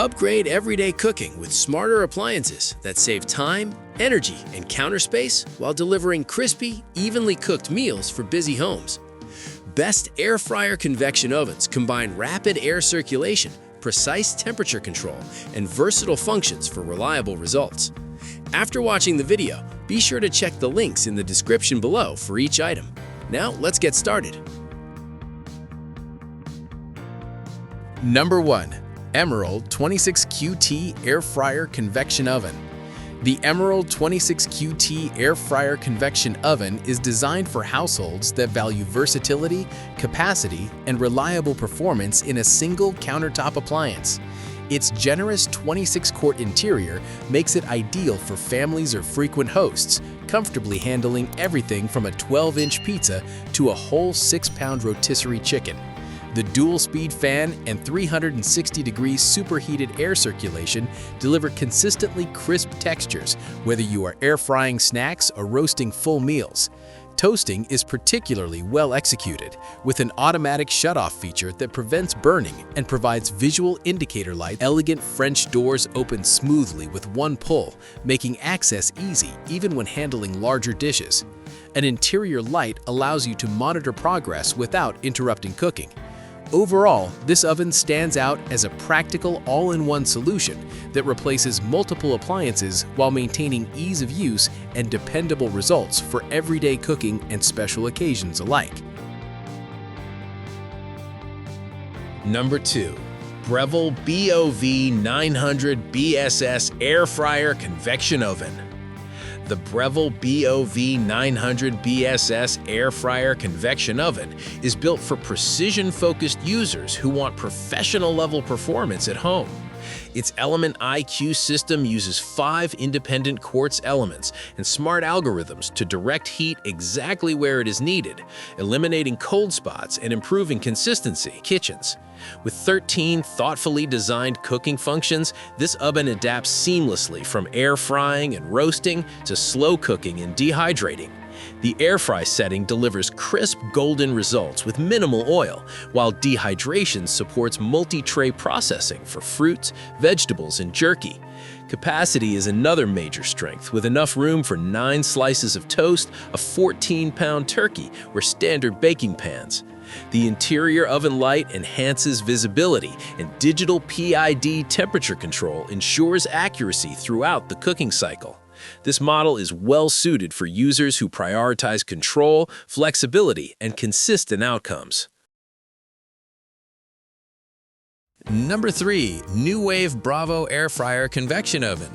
Upgrade everyday cooking with smarter appliances that save time, energy, and counter space while delivering crispy, evenly cooked meals for busy homes. Best air fryer convection ovens combine rapid air circulation, precise temperature control, and versatile functions for reliable results. After watching the video, be sure to check the links in the description below for each item. Now, let's get started. Number 1. Emeril 26QT Air Fryer Convection Oven. The Emeril 26QT Air Fryer Convection Oven is designed for households that value versatility, capacity, and reliable performance in a single countertop appliance. Its generous 26-quart interior makes it ideal for families or frequent hosts, comfortably handling everything from a 12-inch pizza to a whole 6-pound rotisserie chicken. The dual-speed fan and 360-degree superheated air circulation deliver consistently crisp textures, whether you are air-frying snacks or roasting full meals. Toasting is particularly well executed, with an automatic shut-off feature that prevents burning and provides visual indicator light. Elegant French doors open smoothly with one pull, making access easy even when handling larger dishes. An interior light allows you to monitor progress without interrupting cooking. Overall, this oven stands out as a practical all-in-one solution that replaces multiple appliances while maintaining ease of use and dependable results for everyday cooking and special occasions alike. Number 2. Breville BOV 900 BSS Air Fryer Convection Oven. The Breville BOV 900 BSS Air Fryer Convection Oven is built for precision-focused users who want professional-level performance at home. Its Element IQ system uses 5 independent quartz elements and smart algorithms to direct heat exactly where it is needed, eliminating cold spots and improving consistency. Kitchens. With 13 thoughtfully designed cooking functions, this oven adapts seamlessly from air frying and roasting to slow cooking and dehydrating. The air fry setting delivers crisp golden results with minimal oil, while dehydration supports multi-tray processing for fruits, vegetables, and jerky. Capacity is another major strength, with enough room for 9 slices of toast, a 14-pound turkey, or standard baking pans. The interior oven light enhances visibility, and digital PID temperature control ensures accuracy throughout the cooking cycle. This model is well-suited for users who prioritize control, flexibility, and consistent outcomes. Number 3. Nuwave Bravo Air Fryer Convection Oven.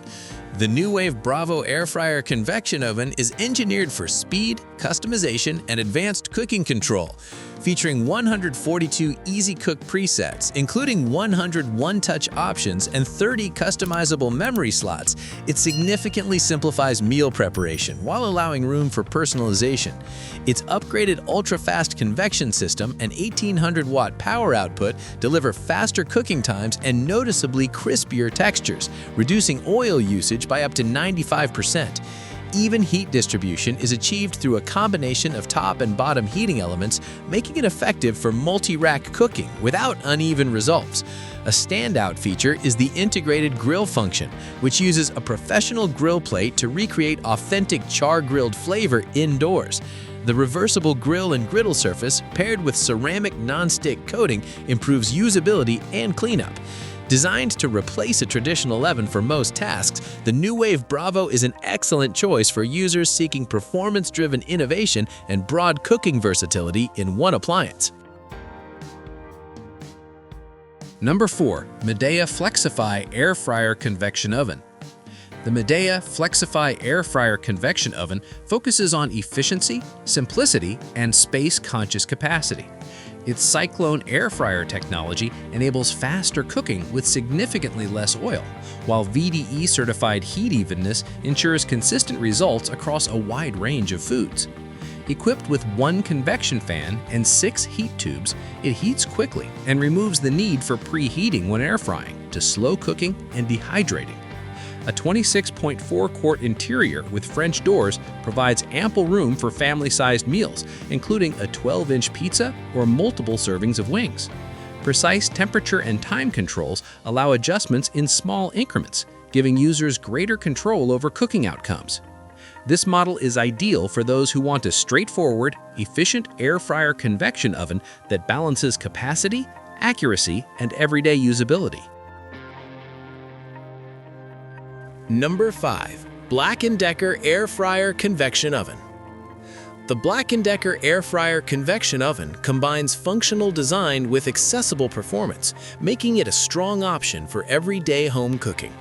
The Nuwave Bravo Air Fryer Convection Oven is engineered for speed, customization, and advanced cooking control. Featuring 142 easy-cook presets, including 100 one-touch options and 30 customizable memory slots, it significantly simplifies meal preparation while allowing room for personalization. Its upgraded ultra-fast convection system and 1800-watt power output deliver faster cooking times and noticeably crispier textures, reducing oil usage by up to 95%. Even heat distribution is achieved through a combination of top and bottom heating elements, making it effective for multi-rack cooking without uneven results. A standout feature is the integrated grill function, which uses a professional grill plate to recreate authentic char-grilled flavor indoors. The reversible grill and griddle surface, paired with ceramic non-stick coating, improves usability and cleanup. Designed to replace a traditional oven for most tasks, the Nuwave Bravo is an excellent choice for users seeking performance-driven innovation and broad cooking versatility in one appliance. Number 4. Midea Flexify Air Fryer Convection Oven. The Midea Flexify Air Fryer Convection Oven focuses on efficiency, simplicity, and space-conscious capacity. Its Cyclone air fryer technology enables faster cooking with significantly less oil, while VDE-certified heat evenness ensures consistent results across a wide range of foods. Equipped with 1 convection fan and 6 heat tubes, it heats quickly and removes the need for preheating when air frying to slow cooking and dehydrating. A 26.4-quart interior with French doors provides ample room for family-sized meals, including a 12-inch pizza or multiple servings of wings. Precise temperature and time controls allow adjustments in small increments, giving users greater control over cooking outcomes. This model is ideal for those who want a straightforward, efficient air fryer convection oven that balances capacity, accuracy, and everyday usability. Number 5. BLACK+DECKER Air Fryer Convection Oven. The BLACK+DECKER Air Fryer Convection Oven combines functional design with accessible performance, making it a strong option for everyday home cooking.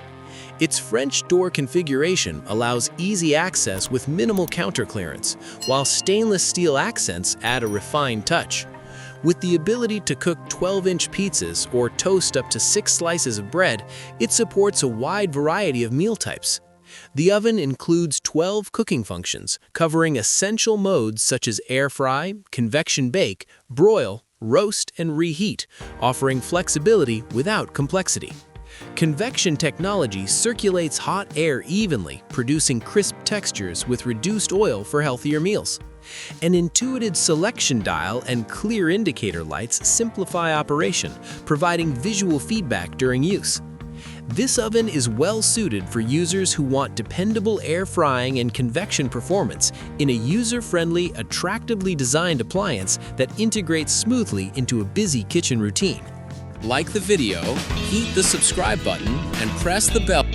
Its French door configuration allows easy access with minimal counter clearance, while stainless steel accents add a refined touch. With the ability to cook 12-inch pizzas or toast up to 6 slices of bread, it supports a wide variety of meal types. The oven includes 12 cooking functions, covering essential modes such as air fry, convection bake, broil, roast, and reheat, offering flexibility without complexity. Convection technology circulates hot air evenly, producing crisp textures with reduced oil for healthier meals. An intuitive selection dial and clear indicator lights simplify operation, providing visual feedback during use. This oven is well suited for users who want dependable air frying and convection performance in a user-friendly, attractively designed appliance that integrates smoothly into a busy kitchen routine. Like the video, hit the subscribe button, and press the bell.